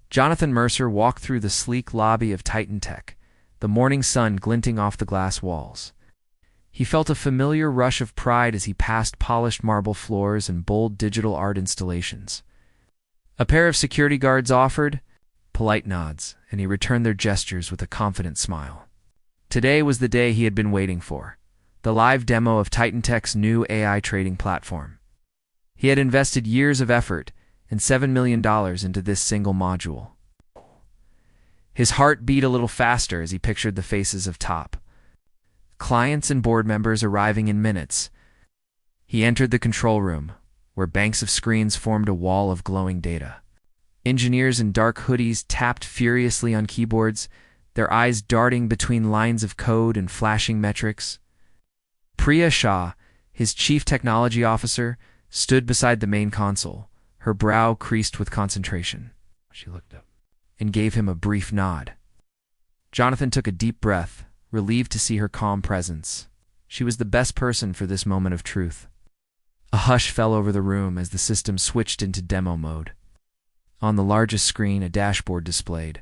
Jonathan Mercer walked through the sleek lobby of Titan Tech, the morning sun glinting off the glass walls. He felt a familiar rush of pride as he passed polished marble floors and bold digital art installations. A pair of security guards offered polite nods, and he returned their gestures with a confident smile. Today was the day he had been waiting for, the live demo of Titan Tech's new AI trading platform. He had invested years of effort and $7 million into this single module. His heart beat a little faster as he pictured the faces of top clients and board members arriving in minutes. He entered the control room, where banks of screens formed a wall of glowing data. Engineers in dark hoodies tapped furiously on keyboards, their eyes darting between lines of code and flashing metrics. Priya Shah, his chief technology officer, stood beside the main console, her brow creased with concentration. She looked up and gave him a brief nod. Jonathan took a deep breath, relieved to see her calm presence. She was the best person for this moment of truth. A hush fell over the room as the system switched into demo mode. On the largest screen, a dashboard displayed,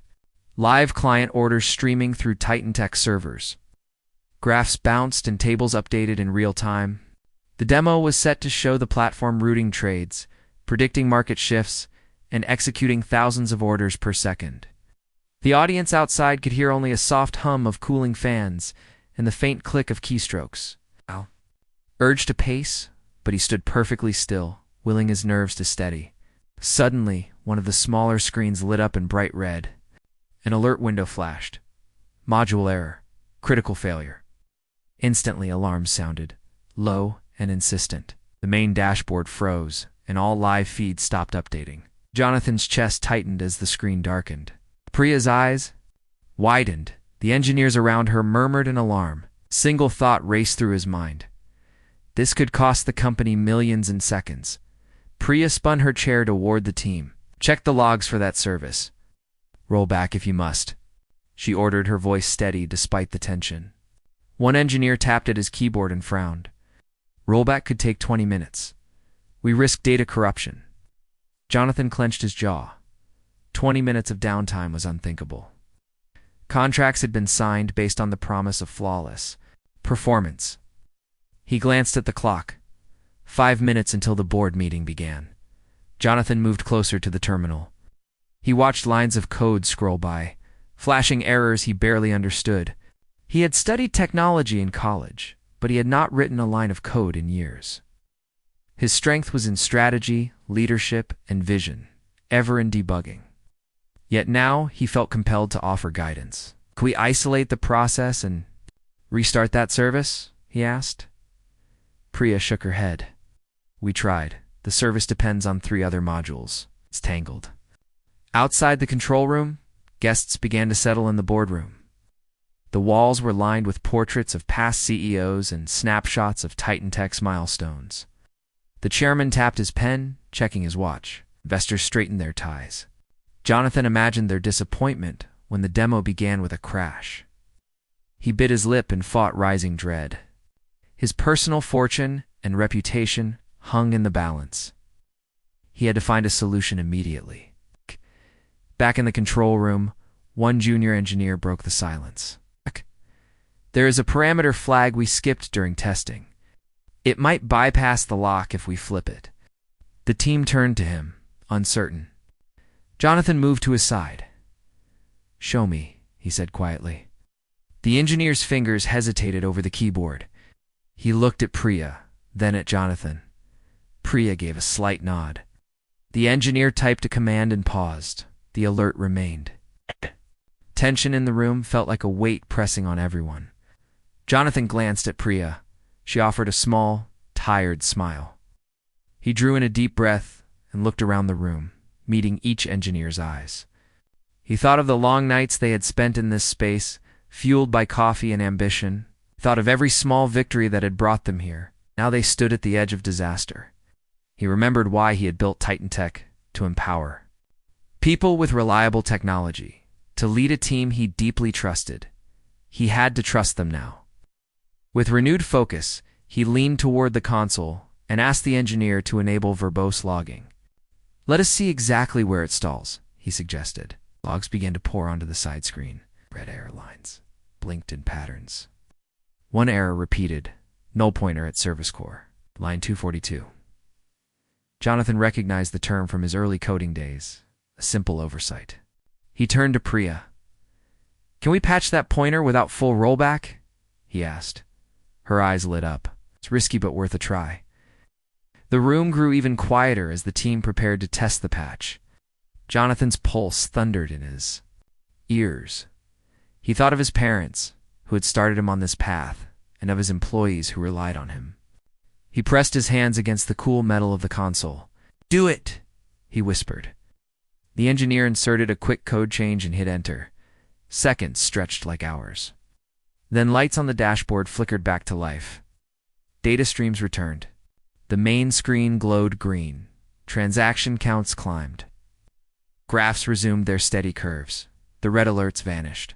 live client orders streaming through Titan Tech servers. Graphs bounced and tables updated in real time. The demo was set to show the platform routing trades, predicting market shifts, and executing thousands of orders per second. The audience outside could hear only a soft hum of cooling fans and the faint click of keystrokes. Urged to pace, but he stood perfectly still, willing his nerves to steady. Suddenly, one of the smaller screens lit up in bright red. An alert window flashed. Module error. Critical failure. Instantly, alarms sounded, low and insistent. The main dashboard froze, and all live feeds stopped updating. Jonathan's chest tightened as the screen darkened. Priya's eyes widened. The engineers around her murmured in alarm. Single thought raced through his mind. This could cost the company millions in seconds. Priya spun her chair toward the team. Check the logs for that service. Roll back if you must, she ordered, her voice steady despite the tension. One engineer tapped at his keyboard and frowned. Rollback could take 20 minutes. We risk data corruption. Jonathan clenched his jaw. 20 minutes of downtime was unthinkable. Contracts had been signed based on the promise of flawless performance. He glanced at the clock. 5 minutes until the board meeting began. Jonathan moved closer to the terminal. He watched lines of code scroll by, flashing errors he barely understood. He had studied technology in college, but he had not written a line of code in years. His strength was in strategy, leadership, and vision, ever in debugging. Yet now he felt compelled to offer guidance. Could we isolate the process and restart that service? He asked. Priya shook her head. We tried. The service depends on 3 other modules. It's tangled. Outside the control room, guests began to settle in the boardroom. The walls were lined with portraits of past CEOs and snapshots of Titan Tech's milestones. The chairman tapped his pen, checking his watch. Investors straightened their ties. Jonathan imagined their disappointment when the demo began with a crash. He bit his lip and fought rising dread. His personal fortune and reputation hung in the balance. He had to find a solution immediately. Back in the control room, one junior engineer broke the silence. There is a parameter flag we skipped during testing. It might bypass the lock if we flip it. The team turned to him, uncertain. Jonathan moved to his side. Show me, he said quietly. The engineer's fingers hesitated over the keyboard. He looked at Priya, then at Jonathan. Priya gave a slight nod. The engineer typed a command and paused. The alert remained. Tension in the room felt like a weight pressing on everyone. Jonathan glanced at Priya. She offered a small, tired smile. He drew in a deep breath and looked around the room, meeting each engineer's eyes. He thought of the long nights they had spent in this space, fueled by coffee and ambition, thought of every small victory that had brought them here. Now they stood at the edge of disaster. He remembered why he had built Titan Tech, to empower people with reliable technology, to lead a team he deeply trusted. He had to trust them now. With renewed focus, he leaned toward the console and asked the engineer to enable verbose logging. Let us see exactly where it stalls, he suggested. Logs began to pour onto the side screen. Red error lines blinked in patterns. One error repeated. Null pointer at service core. Line 242. Jonathan recognized the term from his early coding days. A simple oversight. He turned to Priya. "Can we patch that pointer without full rollback?" he asked. Her eyes lit up. "It's risky but worth a try." The room grew even quieter as the team prepared to test the patch. Jonathan's pulse thundered in his ears. He thought of his parents, who had started him on this path, and of his employees who relied on him. He pressed his hands against the cool metal of the console. "Do it!" he whispered. The engineer inserted a quick code change and hit enter. Seconds stretched like hours. Then lights on the dashboard flickered back to life. Data streams returned. The main screen glowed green. Transaction counts climbed. Graphs resumed their steady curves. The red alerts vanished.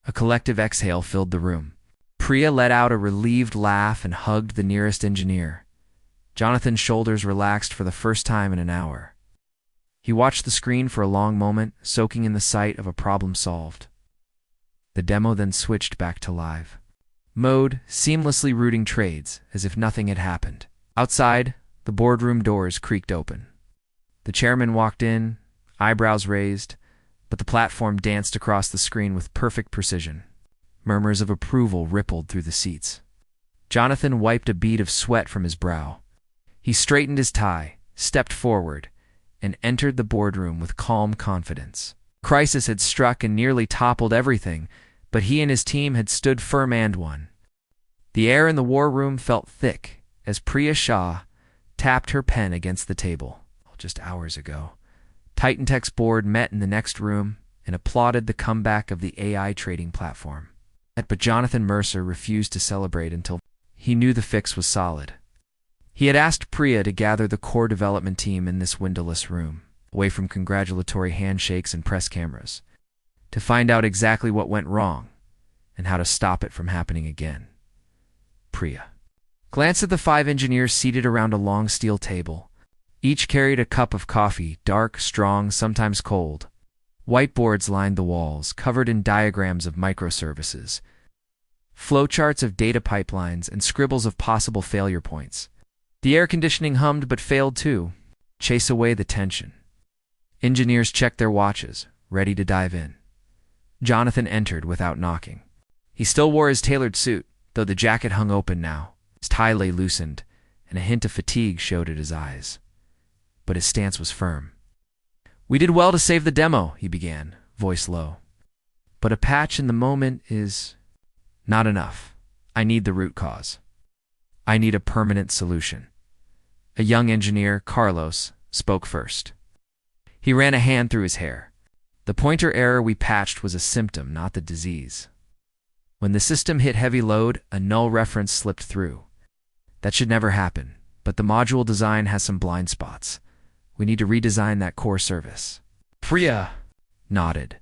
A collective exhale filled the room. Priya let out a relieved laugh and hugged the nearest engineer. Jonathan's shoulders relaxed for the first time in an hour. He watched the screen for a long moment, soaking in the sight of a problem solved. The demo then switched back to live mode, seamlessly routing trades as if nothing had happened. Outside, the boardroom doors creaked open. The chairman walked in, eyebrows raised, but the platform danced across the screen with perfect precision. Murmurs of approval rippled through the seats. Jonathan wiped a bead of sweat from his brow. He straightened his tie, stepped forward, and entered the boardroom with calm confidence. Crisis had struck and nearly toppled everything, but he and his team had stood firm and won. The air in the war room felt thick as Priya Shah tapped her pen against the table. Just hours ago, TitanTech's board met in the next room and applauded the comeback of the AI trading platform. But Jonathan Mercer refused to celebrate until he knew the fix was solid. He had asked Priya to gather the core development team in this windowless room, away from congratulatory handshakes and press cameras, to find out exactly what went wrong and how to stop it from happening again. Priya glanced at the 5 engineers seated around a long steel table. Each carried a cup of coffee, dark, strong, sometimes cold. Whiteboards lined the walls, covered in diagrams of microservices, flowcharts of data pipelines, and scribbles of possible failure points. The air conditioning hummed but failed to chase away the tension. Engineers checked their watches, ready to dive in. Jonathan entered without knocking. He still wore his tailored suit, though the jacket hung open now. His tie lay loosened, and a hint of fatigue showed at his eyes. But his stance was firm. "We did well to save the demo," he began, voice low. "But a patch in the moment is not enough. I need the root cause. I need a permanent solution." A young engineer, Carlos, spoke first. He ran a hand through his hair. "The pointer error we patched was a symptom, not the disease. When the system hit heavy load, a null reference slipped through. That should never happen, but the module design has some blind spots. We need to redesign that core service." Priya nodded.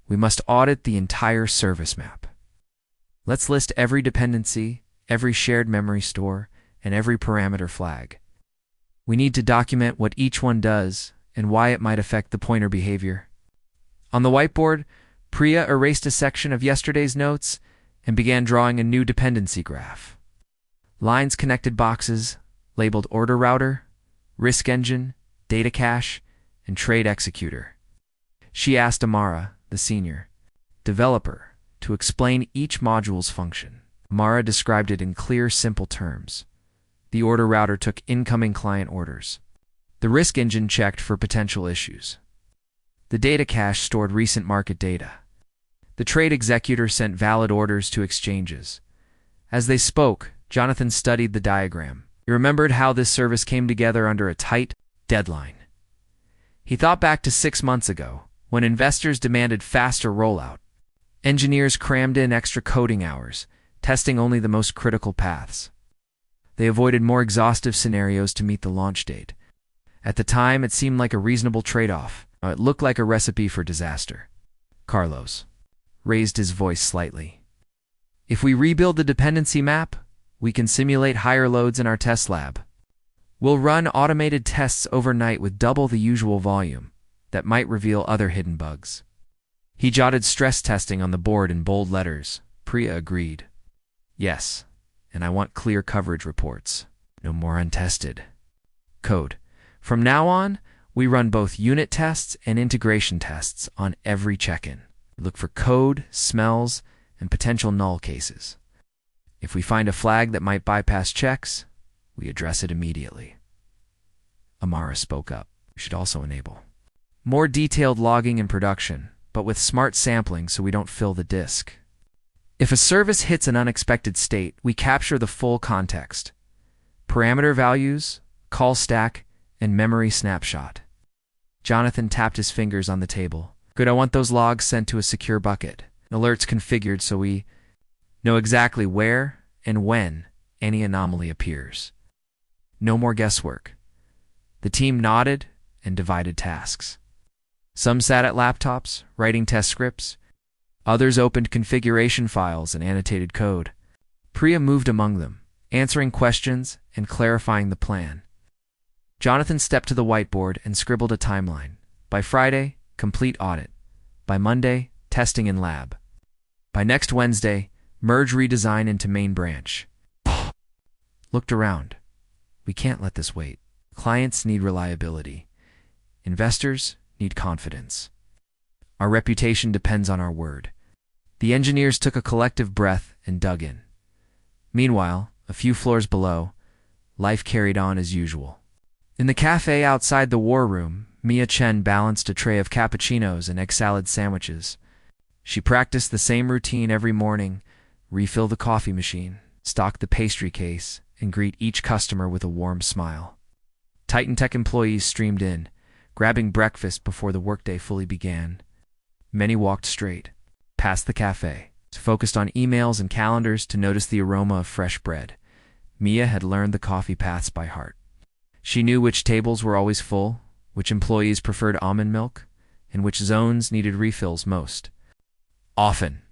"We must audit the entire service map. Let's list every dependency, every shared memory store, and every parameter flag. We need to document what each one does and why it might affect the pointer behavior." On the whiteboard, Priya erased a section of yesterday's notes and began drawing a new dependency graph. Lines connected boxes labeled order router, risk engine, data cache, and trade executor. She asked Amara, the senior developer, to explain each module's function. Amara described it in clear, simple terms. The order router took incoming client orders. The risk engine checked for potential issues. The data cache stored recent market data. The trade executor sent valid orders to exchanges. As they spoke, Jonathan studied the diagram. He remembered how this service came together under a tight deadline. He thought back to 6 months ago, when investors demanded faster rollout. Engineers crammed in extra coding hours, testing only the most critical paths. They avoided more exhaustive scenarios to meet the launch date. At the time, it seemed like a reasonable trade-off. It looked like a recipe for disaster. Carlos raised his voice slightly. "If we rebuild the dependency map, we can simulate higher loads in our test lab. We'll run automated tests overnight with double the usual volume. that might reveal other hidden bugs. He jotted stress testing on the board in bold letters. Priya agreed. Yes, and I want clear coverage reports. No more untested code. From now on, we run both unit tests and integration tests on every check-in. We look for code, smells, and potential null cases. If we find a flag that might bypass checks, we address it immediately. Amara spoke up. We should also enable more detailed logging in production, but with smart sampling so we don't fill the disk. If a service hits an unexpected state, we capture the full context. Parameter values, call stack, and memory snapshot. Jonathan tapped his fingers on the table. Good, I want those logs sent to a secure bucket. Alerts configured so we know exactly where and when any anomaly appears. No more guesswork. The team nodded and divided tasks. Some sat at laptops, writing test scripts. Others opened configuration files and annotated code. Priya moved among them, answering questions and clarifying the plan. Jonathan stepped to the whiteboard and scribbled a timeline. By Friday, complete audit. By Monday, testing in lab. By next Wednesday, merge redesign into main branch. Looked around. We can't let this wait. Clients need reliability. Investors need confidence. Our reputation depends on our word. The engineers took a collective breath and dug in. Meanwhile, a few floors below, life carried on as usual. In the cafe outside the war room, Mia Chen balanced a tray of cappuccinos and egg salad sandwiches. She practiced the same routine every morning: refill the coffee machine, stock the pastry case, and greet each customer with a warm smile. Titan Tech employees streamed in, grabbing breakfast before the workday fully began. Many walked straight, past the cafe, focused on emails and calendars to notice the aroma of fresh bread. Mia had learned the coffee paths by heart. She knew which tables were always full, which employees preferred almond milk, and which zones needed refills most often.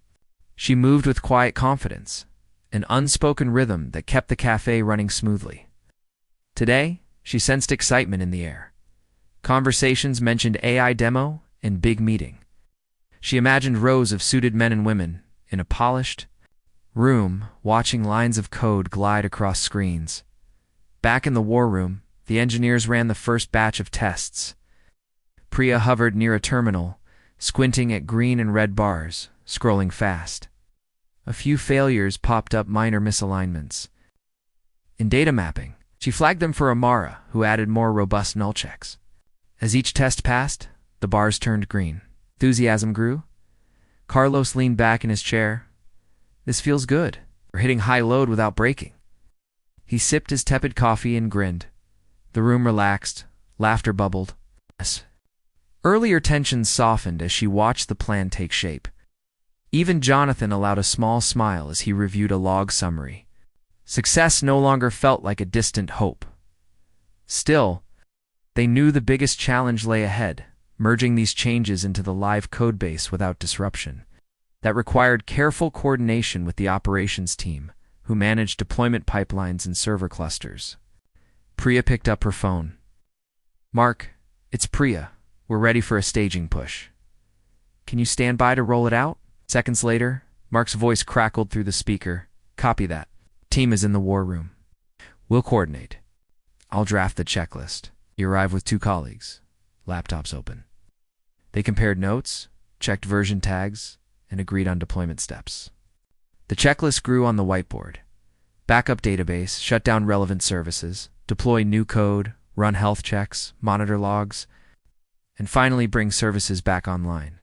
She moved with quiet confidence, an unspoken rhythm that kept the cafe running smoothly. Today, she sensed excitement in the air. Conversations mentioned AI demo and big meeting. She imagined rows of suited men and women in a polished room watching lines of code glide across screens. Back in the war room, the engineers ran the first batch of tests. Priya hovered near a terminal, squinting at green and red bars, scrolling fast. A few failures popped up, minor misalignments. In data mapping, she flagged them for Amara, who added more robust null checks. As each test passed, the bars turned green. Enthusiasm grew. Carlos leaned back in his chair. This feels good. We're hitting high load without breaking. He sipped his tepid coffee and grinned. The room relaxed. Laughter bubbled. Earlier tensions softened as she watched the plan take shape. Even Jonathan allowed a small smile as he reviewed a log summary. Success no longer felt like a distant hope. Still, they knew the biggest challenge lay ahead, merging these changes into the live codebase without disruption. That required careful coordination with the operations team, who managed deployment pipelines and server clusters. Priya picked up her phone. Mark, it's Priya. We're ready for a staging push. Can you stand by to roll it out? Seconds later, Mark's voice crackled through the speaker. Copy that. Team is in the war room. We'll coordinate. I'll draft the checklist. You arrive with 2 colleagues. Laptops open. They compared notes, checked version tags, and agreed on deployment steps. The checklist grew on the whiteboard. Backup database, shut down relevant services, deploy new code, run health checks, monitor logs, and finally bring services back online.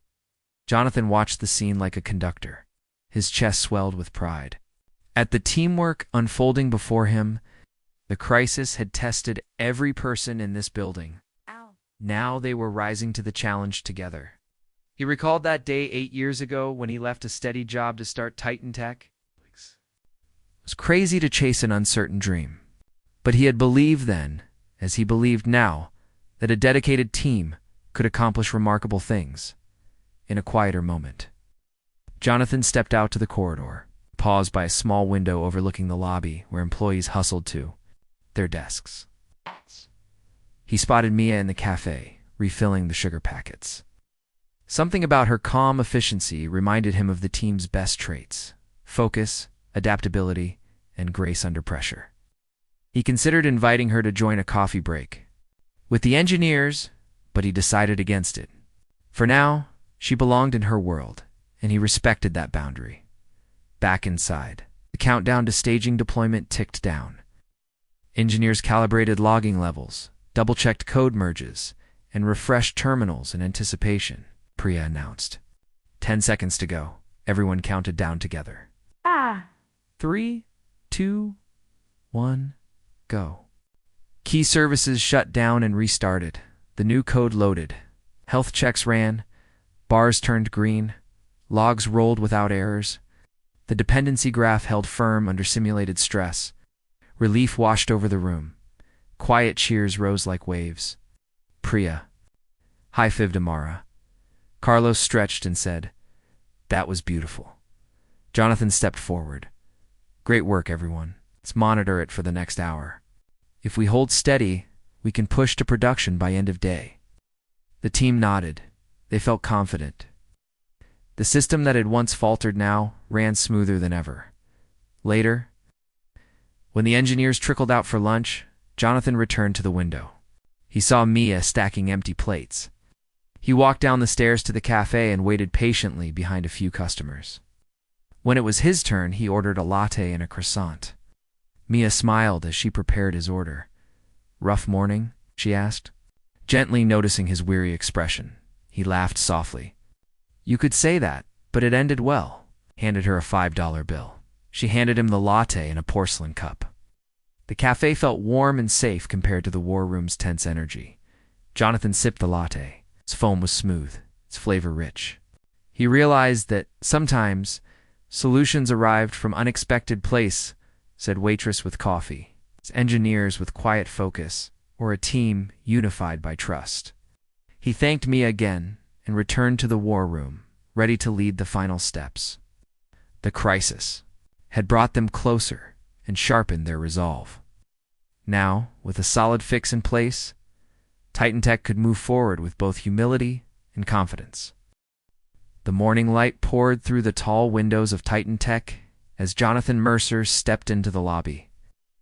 Jonathan watched the scene like a conductor. His chest swelled with pride. At the teamwork unfolding before him, the crisis had tested every person in this building. Now they were rising to the challenge together. He recalled that day 8 years ago when he left a steady job to start Titan Tech. It was crazy to chase an uncertain dream. But he had believed then, as he believed now, that a dedicated team could accomplish remarkable things. In a quieter moment, Jonathan stepped out to the corridor, paused by a small window overlooking the lobby where employees hustled to their desks. He spotted Mia in the cafe, refilling the sugar packets. Something about her calm efficiency reminded him of the team's best traits: focus, adaptability, and grace under pressure. He considered inviting her to join a coffee break with the engineers, but he decided against it. For now, she belonged in her world, and he respected that boundary. Back inside, the countdown to staging deployment ticked down. Engineers calibrated logging levels, double-checked code merges, and refreshed terminals in anticipation, Priya announced. 10 seconds to go. Everyone counted down together. 3, 2, 1, go. Key services shut down and restarted. The new code loaded. Health checks ran. Bars turned green. Logs rolled without errors. The dependency graph held firm under simulated stress. Relief washed over the room. Quiet cheers rose like waves. Priya. High fived Amara. Carlos stretched and said, "That was beautiful." Jonathan stepped forward. "Great work, everyone. Let's monitor it for the next hour. If we hold steady, we can push to production by end of day." The team nodded. They felt confident. The system that had once faltered now ran smoother than ever. Later, when the engineers trickled out for lunch, Jonathan returned to the window. He saw Mia stacking empty plates. He walked down the stairs to the cafe and waited patiently behind a few customers. When it was his turn, he ordered a latte and a croissant. Mia smiled as she prepared his order. "Rough morning?" she asked. Gently noticing his weary expression, he laughed softly. "You could say that, but it ended well." Handed her a $5 bill. She handed him the latte in a porcelain cup. The cafe felt warm and safe compared to the war room's tense energy. Jonathan sipped the latte. Its foam was smooth, its flavor rich. He realized that sometimes solutions arrived from unexpected place, said Waitress with coffee, its engineers with quiet focus, or a team unified by trust. He thanked Mia again and returned to the war room, ready to lead the final steps. The crisis had brought them closer and sharpened their resolve. Now, with a solid fix in place, Titan Tech could move forward with both humility and confidence. The morning light poured through the tall windows of Titan Tech as Jonathan Mercer stepped into the lobby.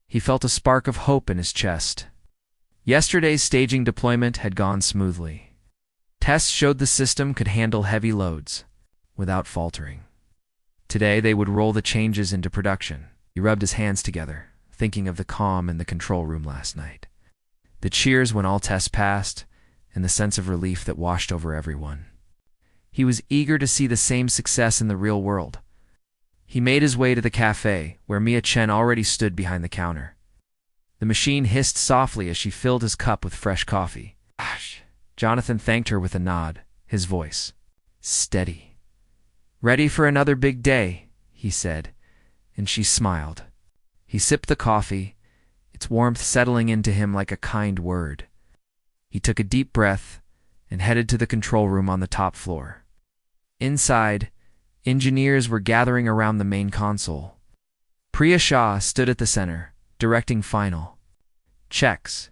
He felt a spark of hope in his chest. Yesterday's staging deployment had gone smoothly. Tests showed the system could handle heavy loads without faltering. Today they would roll the changes into production. He rubbed his hands together, thinking of the calm in the control room last night. The cheers when all tests passed, and the sense of relief that washed over everyone. He was eager to see the same success in the real world. He made his way to the cafe, where Mia Chen already stood behind the counter. The machine hissed softly as she filled his cup with fresh coffee. Jonathan thanked her with a nod, his voice steady. "Ready for another big day," he said, and she smiled. He sipped the coffee, its warmth settling into him like a kind word. He took a deep breath and headed to the control room on the top floor. Inside, engineers were gathering around the main console. Priya Shah stood at the center, directing final checks.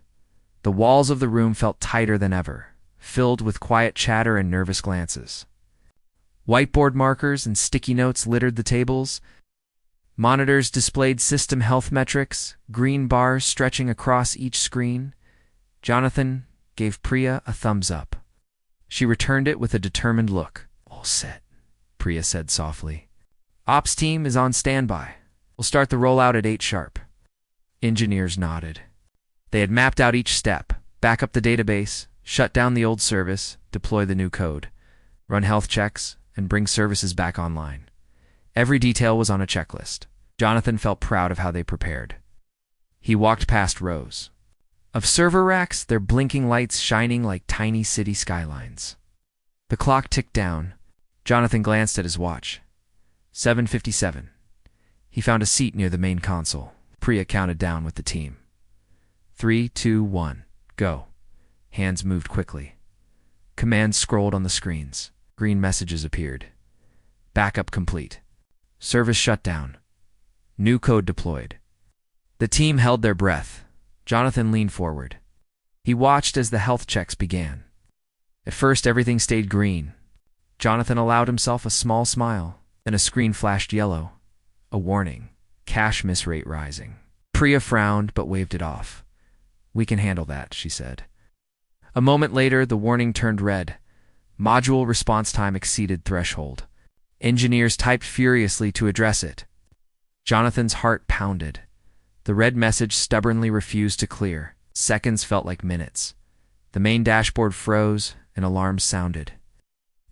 The walls of the room felt tighter than ever, filled with quiet chatter and nervous glances. Whiteboard markers and sticky notes littered the tables. Monitors displayed system health metrics, green bars stretching across each screen. Jonathan gave Priya a thumbs up. She returned it with a determined look. "All set," Priya said softly. "Ops team is on standby. We'll start the rollout at 8 sharp. Engineers nodded. They had mapped out each step, back up the database, shut down the old service, deploy the new code, run health checks, and bring services back online. Every detail was on a checklist. Jonathan felt proud of how they prepared. He walked past rows of server racks, their blinking lights shining like tiny city skylines. The clock ticked down. Jonathan glanced at his watch. 7:57. He found a seat near the main console. Priya counted down with the team. 3, 2, 1, go. Hands moved quickly. Commands scrolled on the screens. Green messages appeared. Backup complete. Service shut down. New code deployed. The team held their breath. Jonathan leaned forward. He watched as the health checks began. At first, everything stayed green. Jonathan allowed himself a small smile, then a screen flashed yellow. A warning. Cash miss rate rising. Priya frowned but waved it off. "We can handle that," she said. A moment later, the warning turned red. Module response time exceeded threshold. Engineers typed furiously to address it. Jonathan's heart pounded. The red message stubbornly refused to clear. Seconds felt like minutes. The main dashboard froze, and alarms sounded.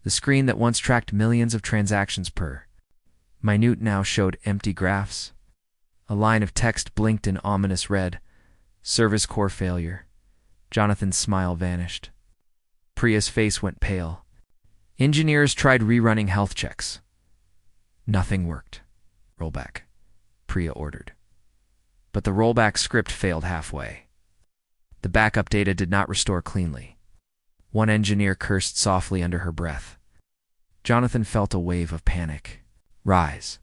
The screen that once tracked millions of transactions per minute now showed empty graphs. A line of text blinked in ominous red. Service core failure. Jonathan's smile vanished. Priya's face went pale. Engineers tried rerunning health checks. Nothing worked. "Rollback," Priya ordered. But the rollback script failed halfway. The backup data did not restore cleanly. One engineer cursed softly under her breath. Jonathan felt a wave of panic rise.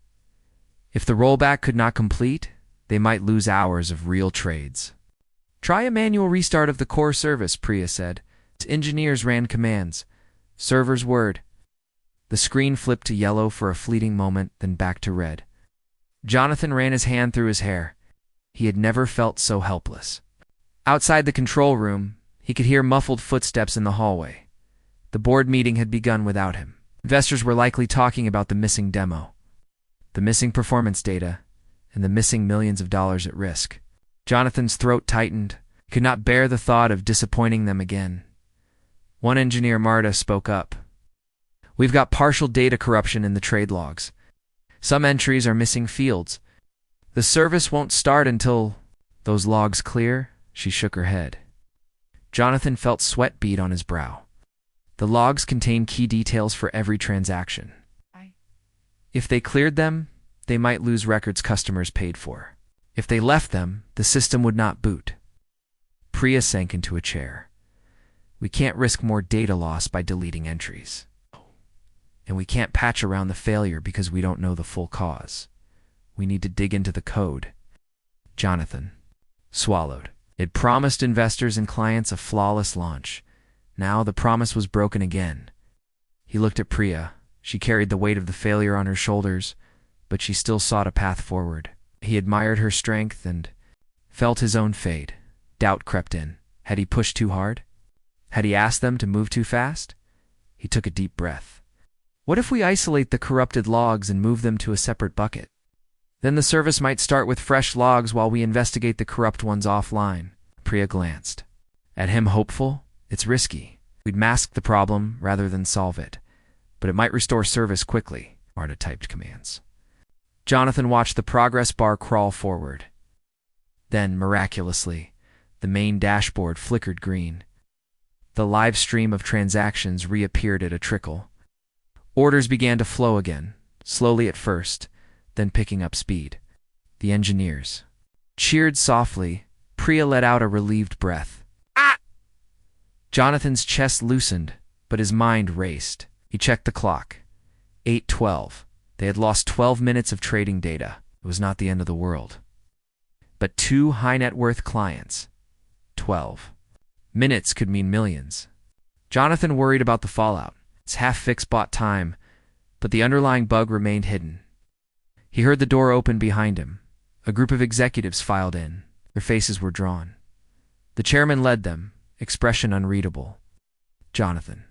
If the rollback could not complete, they might lose hours of real trades. "Try a manual restart of the core service," Priya said. Engineers ran commands. "Server's word." The screen flipped to yellow for a fleeting moment, then back to red. Jonathan ran his hand through his hair. He had never felt so helpless. Outside the control room, he could hear muffled footsteps in the hallway. The board meeting had begun without him. Investors were likely talking about the missing demo, the missing performance data, and the missing millions of dollars at risk. Jonathan's throat tightened. He could not bear the thought of disappointing them again. One engineer, Marta, spoke up. "We've got partial data corruption in the trade logs. Some entries are missing fields. The service won't start until those logs clear." She shook her head. Jonathan felt sweat bead on his brow. The logs contained key details for every transaction. If they cleared them, they might lose records customers paid for. If they left them, the system would not boot. Priya sank into a chair. "We can't risk more data loss by deleting entries. And we can't patch around the failure because we don't know the full cause. We need to dig into the code." Jonathan swallowed. It promised investors and clients a flawless launch. Now the promise was broken again. He looked at Priya. She carried the weight of the failure on her shoulders, but she still sought a path forward. He admired her strength and felt his own fade. Doubt crept in. Had he pushed too hard? Had he asked them to move too fast? He took a deep breath. What if we isolate the corrupted logs and move them to a separate bucket? Then the service might start with fresh logs while we investigate the corrupt ones offline. Priya glanced at him, hopeful. "It's risky. We'd mask the problem rather than solve it. But it might restore service quickly." Marta typed commands. Jonathan watched the progress bar crawl forward. Then, miraculously, the main dashboard flickered green. The live stream of transactions reappeared at a trickle. Orders began to flow again, slowly at first, then picking up speed. The engineers cheered softly. Priya let out a relieved breath. "Ah!" Jonathan's chest loosened, but his mind raced. He checked the clock. 8:12. They had lost 12 minutes of trading data. It was not the end of the world. But 2 high-net-worth clients. 12 minutes could mean millions. Jonathan worried about the fallout. His half-fix bought time, but the underlying bug remained hidden. He heard the door open behind him. A group of executives filed in. Their faces were drawn. The chairman led them, expression unreadable. Jonathan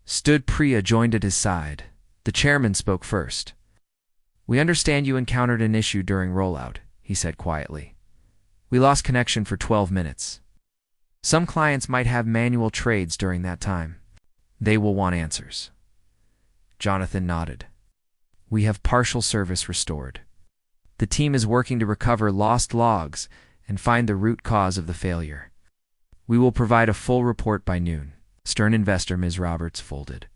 stood. Priya joined at his side. The chairman spoke first. "We understand you encountered an issue during rollout," he said quietly. "We lost connection for 12 minutes. Some clients might have manual trades during that time. They will want answers." Jonathan nodded. "We have partial service restored. The team is working to recover lost logs and find the root cause of the failure. We will provide a full report by noon." Stern investor Ms. Roberts folded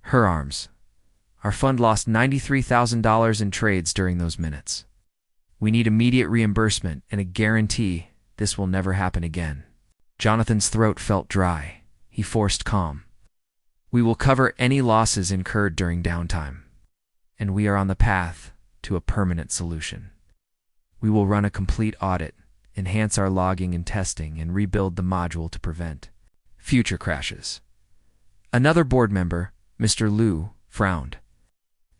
her arms. "Our fund lost $93,000 in trades during those minutes. We need immediate reimbursement and a guarantee this will never happen again." Jonathan's throat felt dry. He forced calm. "We will cover any losses incurred during downtime, and we are on the path to a permanent solution. We will run a complete audit, enhance our logging and testing, and rebuild the module to prevent future crashes. Another board member, Mr. Liu, frowned.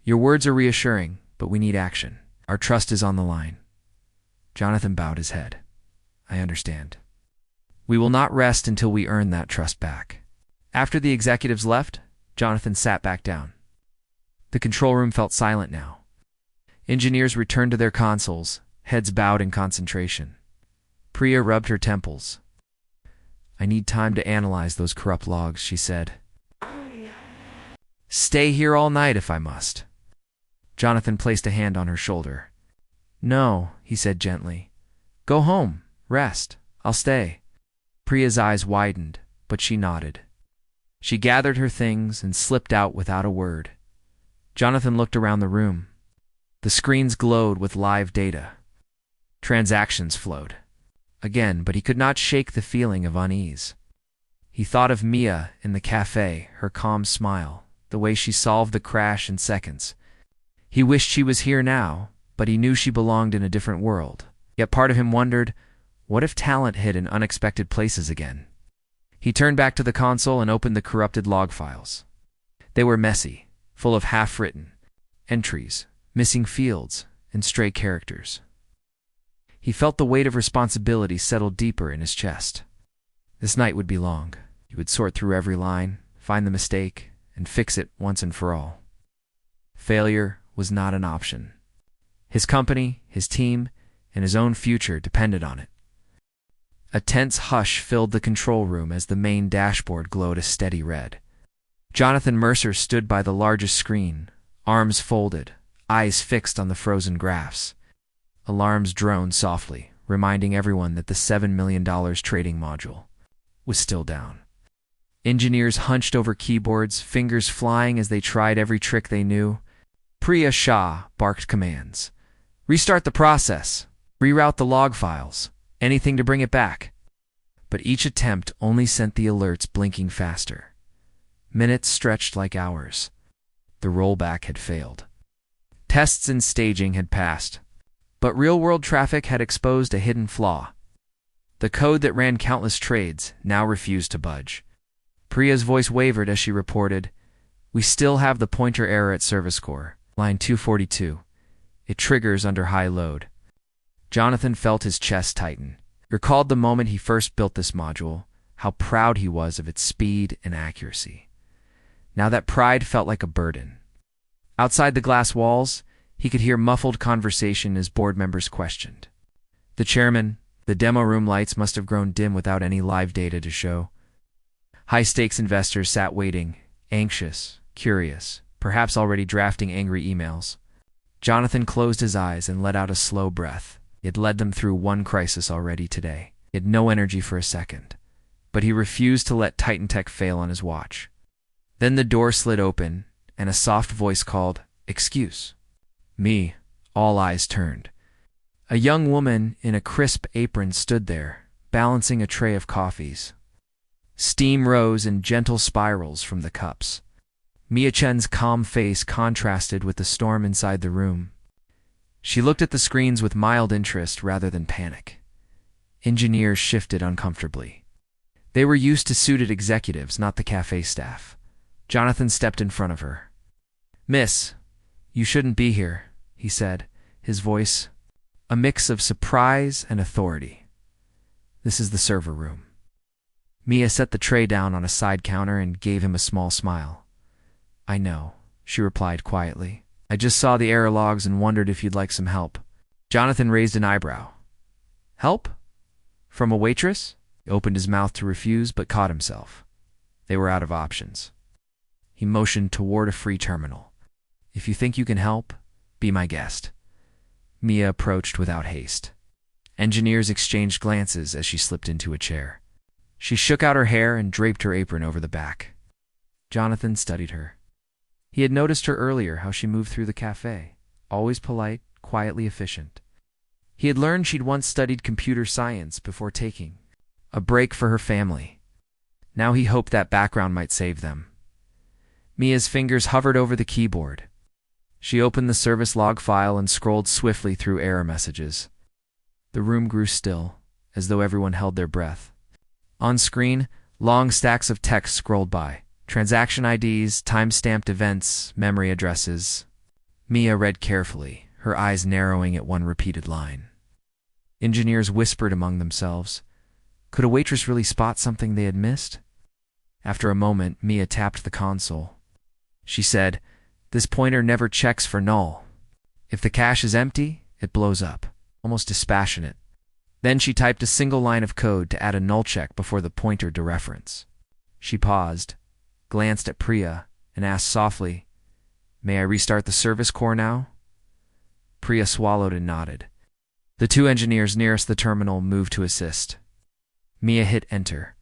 Your words are reassuring, but we need action. Our trust is on the line. Jonathan bowed his head. I understand. We will not rest until we earn that trust back. After the executives left, Jonathan sat back down. The control room felt silent now. Engineers returned to their consoles, heads bowed in concentration. Priya rubbed her temples. I need time to analyze those corrupt logs, she said. Stay here all night if I must. Jonathan placed a hand on her shoulder. No, he said gently. Go home. Rest. I'll stay. Priya's eyes widened, but she nodded. She gathered her things and slipped out without a word. Jonathan looked around the room. The screens glowed with live data. Transactions flowed. Again, but he could not shake the feeling of unease. He thought of Mia in the cafe, her calm smile, the way she solved the crash in seconds. He wished she was here now, but he knew she belonged in a different world. Yet part of him wondered, what if talent hid in unexpected places again? He turned back to the console and opened the corrupted log files. They were messy, full of half-written entries, missing fields, and stray characters. He felt the weight of responsibility settle deeper in his chest. This night would be long. He would sort through every line, find the mistake, and fix it once and for all. Failure was not an option. His company, his team, and his own future depended on it. A tense hush filled the control room as the main dashboard glowed a steady red. Jonathan Mercer stood by the largest screen, arms folded, eyes fixed on the frozen graphs. Alarms droned softly, reminding everyone that the $7 million trading module was still down. Engineers hunched over keyboards, fingers flying as they tried every trick they knew. Priya Shah barked commands. Restart the process. Reroute the log files. Anything to bring it back. But each attempt only sent the alerts blinking faster. Minutes stretched like hours. The rollback had failed. Tests and staging had passed, but real-world traffic had exposed a hidden flaw. The code that ran countless trades now refused to budge. Priya's voice wavered as she reported, We still have the pointer error at service core, line 242. It triggers under high load. Jonathan felt his chest tighten. Recalled the moment he first built this module, how proud he was of its speed and accuracy. Now that pride felt like a burden. Outside the glass walls, he could hear muffled conversation as board members questioned. The chairman, the demo room lights must have grown dim without any live data to show. High-stakes investors sat waiting, anxious, curious, perhaps already drafting angry emails. Jonathan closed his eyes and let out a slow breath. He had led them through one crisis already today. He had no energy for a second, but he refused to let Titan Tech fail on his watch. Then the door slid open, and a soft voice called, Excuse me. All eyes turned. A young woman in a crisp apron stood there, balancing a tray of coffees. Steam rose in gentle spirals from the cups. Mia Chen's calm face contrasted with the storm inside the room. She looked at the screens with mild interest rather than panic. Engineers shifted uncomfortably. They were used to suited executives, not the cafe staff. Jonathan stepped in front of her. Miss, you shouldn't be here, he said, his voice a mix of surprise and authority. This is the server room. Mia set the tray down on a side counter and gave him a small smile. I know, she replied quietly. I just saw the error logs and wondered if you'd like some help. Jonathan raised an eyebrow. Help? From a waitress? He opened his mouth to refuse, but caught himself. They were out of options. He motioned toward a free terminal. If you think you can help, be my guest. Mia approached without haste. Engineers exchanged glances as she slipped into a chair. She shook out her hair and draped her apron over the back. Jonathan studied her. He had noticed her earlier, how she moved through the cafe, always polite, quietly efficient. He had learned she'd once studied computer science before taking a break for her family. Now he hoped that background might save them. Mia's fingers hovered over the keyboard. She opened the service log file and scrolled swiftly through error messages. The room grew still, as though everyone held their breath. On screen, long stacks of text scrolled by, Transaction IDs, time-stamped events, memory addresses. Mia read carefully, her eyes narrowing at one repeated line. Engineers whispered among themselves. Could a waitress really spot something they had missed? After a moment, Mia tapped the console. She said, "This pointer never checks for null. If the cache is empty, it blows up," almost dispassionate. Then she typed a single line of code to add a null check before the pointer dereference. She paused, glanced at Priya, and asked softly, "May I restart the service core now?" Priya swallowed and nodded. The two engineers nearest the terminal moved to assist. Mia hit enter.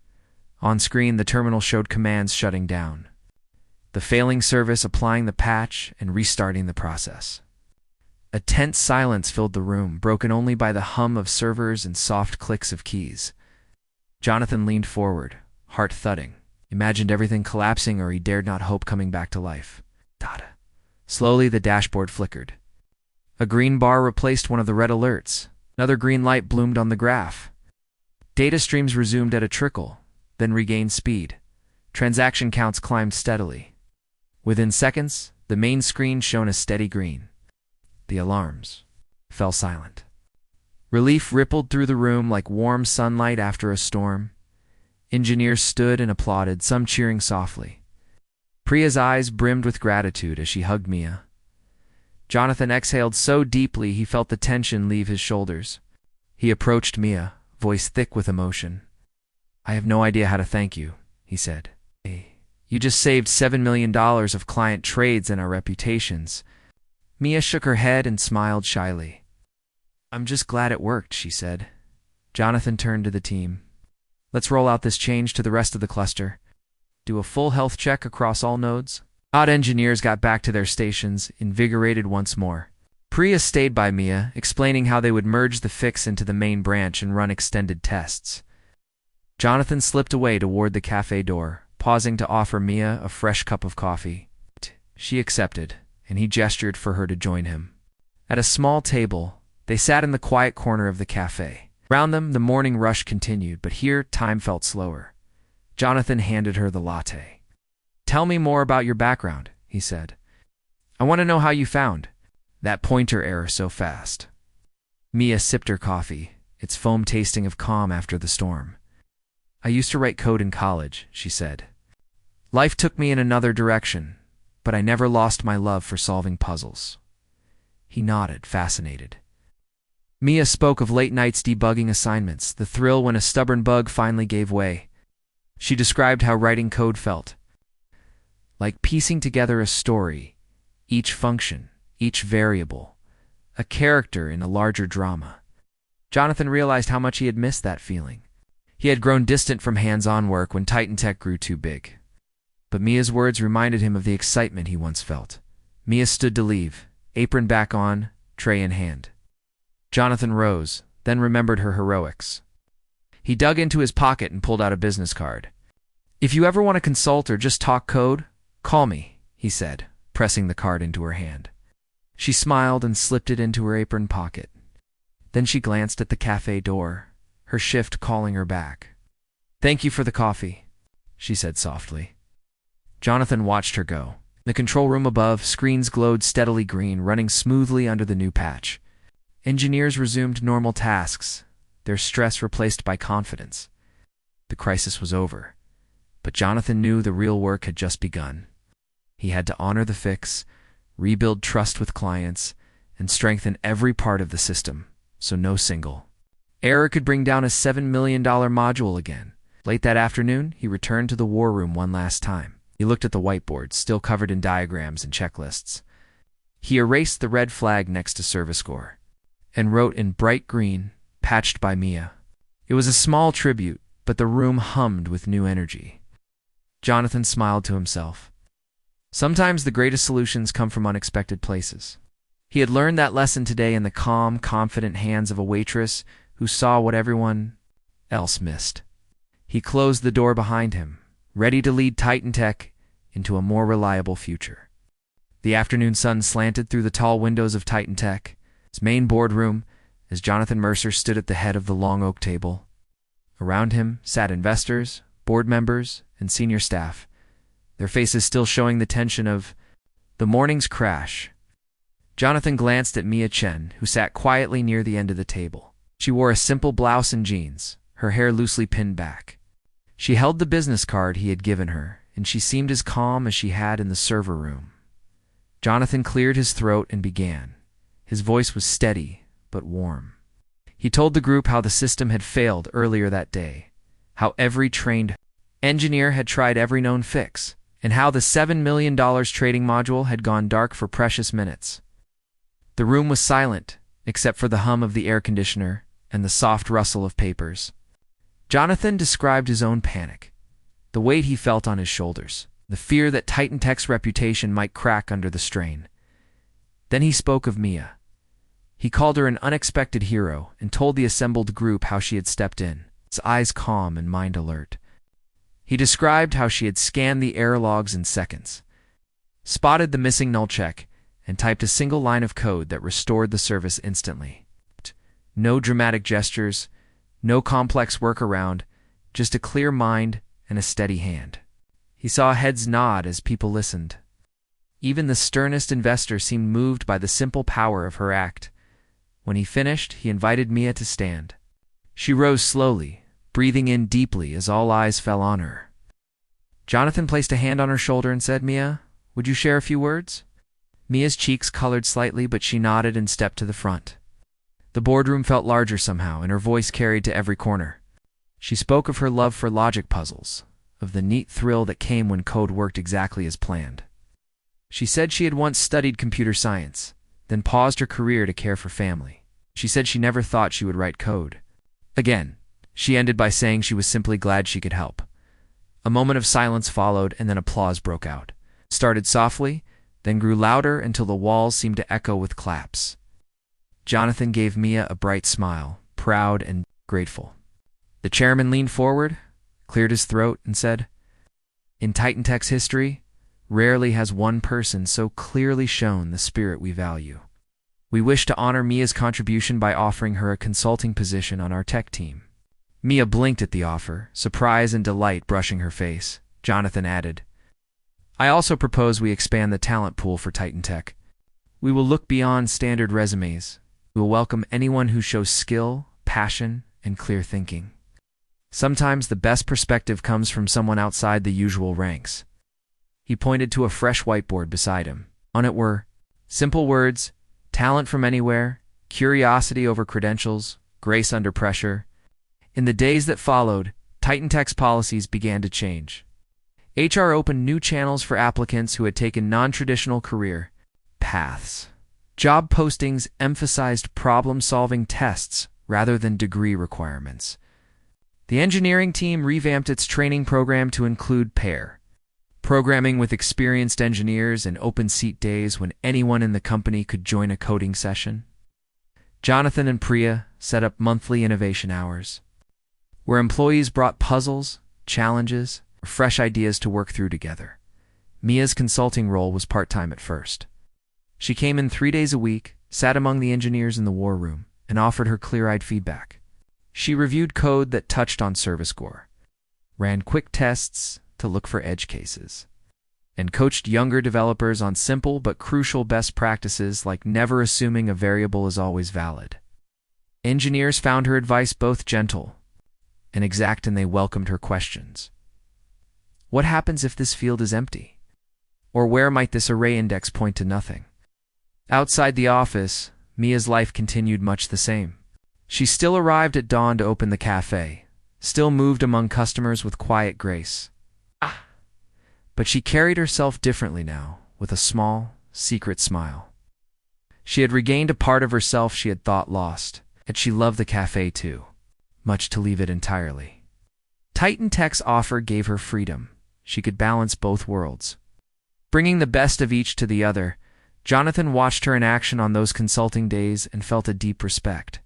On screen, the terminal showed commands shutting down. The failing service applying the patch and restarting the process. A tense silence filled the room, broken only by the hum of servers and soft clicks of keys. Jonathan leaned forward, heart thudding, imagined everything collapsing, or he dared not hope coming back to life. Data. Slowly, the dashboard flickered. A green bar replaced one of the red alerts. Another green light bloomed on the graph. Data streams resumed at a trickle, then regained speed. Transaction counts climbed steadily. Within seconds, the main screen shone a steady green. The alarms fell silent. Relief rippled through the room like warm sunlight after a storm. Engineers stood and applauded, some cheering softly. Priya's eyes brimmed with gratitude as she hugged Mia. Jonathan exhaled so deeply he felt the tension leave his shoulders. He approached Mia, voice thick with emotion. "I have no idea how to thank you," he said. "You just saved $7 million of client trades and our reputations." Mia shook her head and smiled shyly. "I'm just glad it worked," she said. Jonathan turned to the team. "Let's roll out this change to the rest of the cluster. Do a full health check across all nodes." Odd engineers got back to their stations, invigorated once more. Priya stayed by Mia, explaining how they would merge the fix into the main branch and run extended tests. Jonathan slipped away toward the cafe door, pausing to offer Mia a fresh cup of coffee. She accepted, and he gestured for her to join him. At a small table, they sat in the quiet corner of the cafe. Around them, the morning rush continued, but here, time felt slower. Jonathan handed her the latte. "Tell me more about your background," he said. "I want to know how you found that pointer error so fast." Mia sipped her coffee, its foam tasting of calm after the storm. "I used to write code in college," she said. "Life took me in another direction, but I never lost my love for solving puzzles." He nodded, fascinated. Mia spoke of late nights debugging assignments, the thrill when a stubborn bug finally gave way. She described how writing code felt. Like piecing together a story, each function, each variable, a character in a larger drama. Jonathan realized how much he had missed that feeling. He had grown distant from hands-on work when Titan Tech grew too big. But Mia's words reminded him of the excitement he once felt. Mia stood to leave, apron back on, tray in hand. Jonathan rose, then remembered her heroics. He dug into his pocket and pulled out a business card. "If you ever want to consult or just talk code, call me," he said, pressing the card into her hand. She smiled and slipped it into her apron pocket. Then she glanced at the cafe door, her shift calling her back. "Thank you for the coffee," she said softly. Jonathan watched her go. In the control room above, screens glowed steadily green, running smoothly under the new patch. Engineers resumed normal tasks, their stress replaced by confidence. The crisis was over, but Jonathan knew the real work had just begun. He had to honor the fix, rebuild trust with clients, and strengthen every part of the system, so no single error could bring down a $7 million module again. Late that afternoon, he returned to the war room one last time. He looked at the whiteboard, still covered in diagrams and checklists. He erased the red flag next to service score and wrote in bright green, "Patched by Mia." It was a small tribute, but the room hummed with new energy. Jonathan smiled to himself. Sometimes the greatest solutions come from unexpected places. He had learned that lesson today in the calm, confident hands of a waitress who saw what everyone else missed. He closed the door behind him, ready to lead Titan Tech into a more reliable future. The afternoon sun slanted through the tall windows of Titan Tech, its main boardroom, as Jonathan Mercer stood at the head of the long oak table. Around him sat investors, board members, and senior staff, their faces still showing the tension of the morning's crash. Jonathan glanced at Mia Chen, who sat quietly near the end of the table. She wore a simple blouse and jeans, her hair loosely pinned back. She held the business card he had given her, and she seemed as calm as she had in the server room. Jonathan cleared his throat and began. His voice was steady, but warm. He told the group how the system had failed earlier that day, how every trained engineer had tried every known fix, and how the $7 million trading module had gone dark for precious minutes. The room was silent, except for the hum of the air conditioner and the soft rustle of papers. Jonathan described his own panic, the weight he felt on his shoulders, the fear that Titan Tech's reputation might crack under the strain. Then he spoke of Mia. He called her an unexpected hero and told the assembled group how she had stepped in, his eyes calm and mind alert. He described how she had scanned the error logs in seconds, spotted the missing null check, and typed a single line of code that restored the service instantly. No dramatic gestures, no complex workaround, just a clear mind and a steady hand. He saw heads nod as people listened. Even the sternest investor seemed moved by the simple power of her act. When he finished, he invited Mia to stand. She rose slowly, breathing in deeply as all eyes fell on her. Jonathan placed a hand on her shoulder and said, "Mia, would you share a few words?" Mia's cheeks colored slightly, but she nodded and stepped to the front. The boardroom felt larger somehow, and her voice carried to every corner. She spoke of her love for logic puzzles, of the neat thrill that came when code worked exactly as planned. She said she had once studied computer science, then paused her career to care for family. She said she never thought she would write code. Again, she ended by saying she was simply glad she could help. A moment of silence followed, and then applause broke out. It started softly, then grew louder until the walls seemed to echo with claps. Jonathan gave Mia a bright smile, proud and grateful. The chairman leaned forward, cleared his throat, and said, "In Titan Tech's history, rarely has one person so clearly shown the spirit we value. We wish to honor Mia's contribution by offering her a consulting position on our tech team." Mia blinked at the offer, surprise and delight brushing her face. Jonathan added, "I also propose we expand the talent pool for Titan Tech. We will look beyond standard resumes. We will welcome anyone who shows skill, passion, and clear thinking. Sometimes the best perspective comes from someone outside the usual ranks." He pointed to a fresh whiteboard beside him. On it were simple words: talent from anywhere, curiosity over credentials, grace under pressure. In the days that followed, Titan Tech's policies began to change. HR opened new channels for applicants who had taken non-traditional career paths. Job postings emphasized problem-solving tests rather than degree requirements. The engineering team revamped its training program to include pair programming with experienced engineers and open seat days when anyone in the company could join a coding session. Jonathan and Priya set up monthly innovation hours, where employees brought puzzles, challenges, or fresh ideas to work through together. Mia's consulting role was part-time at first. She came in 3 days a week, sat among the engineers in the war room, and offered her clear-eyed feedback. She reviewed code that touched on service score, ran quick tests to look for edge cases, and coached younger developers on simple but crucial best practices like never assuming a variable is always valid. Engineers found her advice both gentle and exact, and they welcomed her questions. What happens if this field is empty? Or where might this array index point to nothing? Outside the office, Mia's life continued much the same. She still arrived at dawn to open the cafe, still moved among customers with quiet grace. But she carried herself differently now, with a small, secret smile. She had regained a part of herself she had thought lost, and she loved the cafe too, much to leave it entirely. Titan Tech's offer gave her freedom. She could balance both worlds. Bringing the best of each to the other, Jonathan watched her in action on those consulting days and felt a deep respect.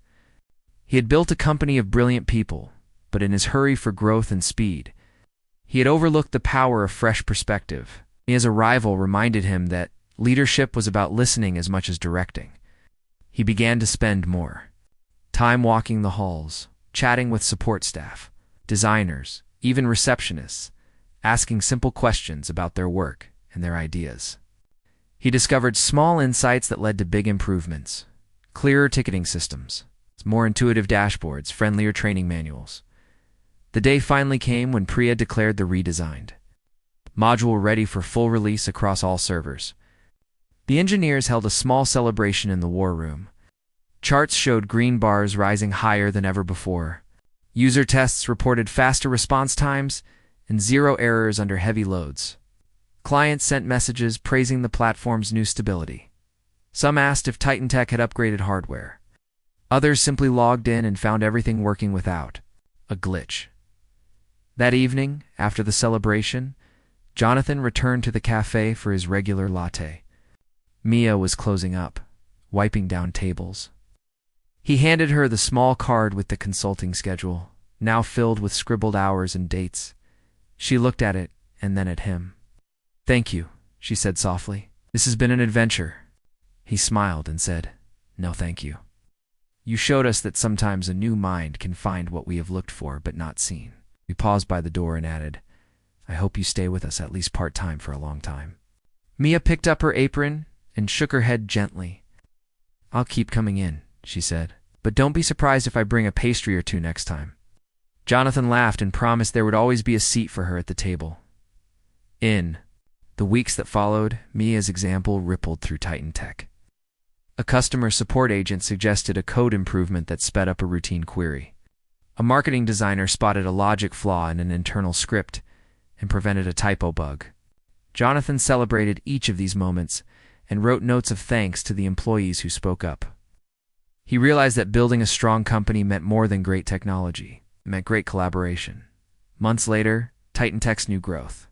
He had built a company of brilliant people, but in his hurry for growth and speed, he had overlooked the power of fresh perspective. Mia's arrival reminded him that leadership was about listening as much as directing. He began to spend more time walking the halls, chatting with support staff, designers, even receptionists, asking simple questions about their work and their ideas. He discovered small insights that led to big improvements: clearer ticketing systems, more intuitive dashboards, friendlier training manuals. The day finally came when Priya declared the redesigned module ready for full release across all servers. The engineers held a small celebration in the war room. Charts showed green bars rising higher than ever before. User tests reported faster response times and zero errors under heavy loads. Clients sent messages praising the platform's new stability. Some asked if Titan Tech had upgraded hardware. Others simply logged in and found everything working without a glitch. That evening, after the celebration, Jonathan returned to the cafe for his regular latte. Mia was closing up, wiping down tables. He handed her the small card with the consulting schedule, now filled with scribbled hours and dates. She looked at it and then at him. "Thank you," she said softly. "This has been an adventure." He smiled and said, "No, thank you. You showed us that sometimes a new mind can find what we have looked for but not seen." We paused by the door and added, "I hope you stay with us at least part-time for a long time." Mia picked up her apron and shook her head gently. "I'll keep coming in," she said, "but don't be surprised if I bring a pastry or two next time." Jonathan laughed and promised there would always be a seat for her at the table. In the weeks that followed, Mia's example rippled through Titan Tech. A customer support agent suggested a code improvement that sped up a routine query. A marketing designer spotted a logic flaw in an internal script and prevented a typo bug. Jonathan celebrated each of these moments and wrote notes of thanks to the employees who spoke up. He realized that building a strong company meant more than great technology. It meant great collaboration. Months later, Titan Tech's new growth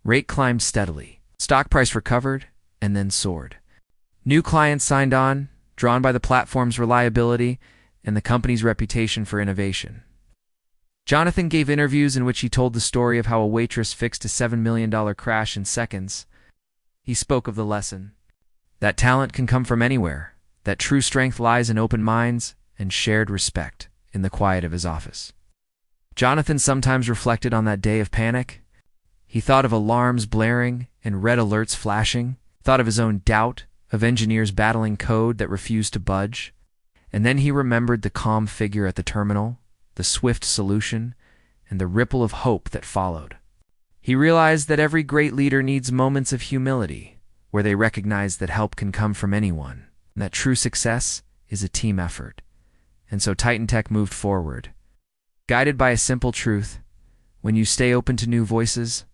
rate climbed steadily. Stock price recovered and then soared. New clients signed on, drawn by the platform's reliability and the company's reputation for innovation. Jonathan gave interviews in which he told the story of how a waitress fixed a $7 million crash in seconds. He spoke of the lesson that talent can come from anywhere, that true strength lies in open minds and shared respect in the quiet of his office. Jonathan sometimes reflected on that day of panic. He thought of alarms blaring and red alerts flashing, thought of his own doubt, of engineers battling code that refused to budge. And then he remembered the calm figure at the terminal, the swift solution, and the ripple of hope that followed. He realized that every great leader needs moments of humility, where they recognize that help can come from anyone, and that true success is a team effort. And so Titan Tech moved forward, guided by a simple truth: when you stay open to new voices,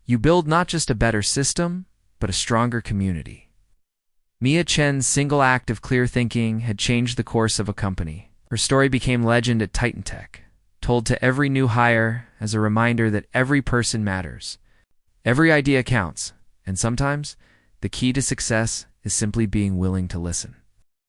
you build not just a better system, but a stronger community. Mia Chen's single act of clear thinking had changed the course of a company. Her story became legend at Titan Tech, told to every new hire as a reminder that every person matters. Every idea counts, and sometimes the key to success is simply being willing to listen.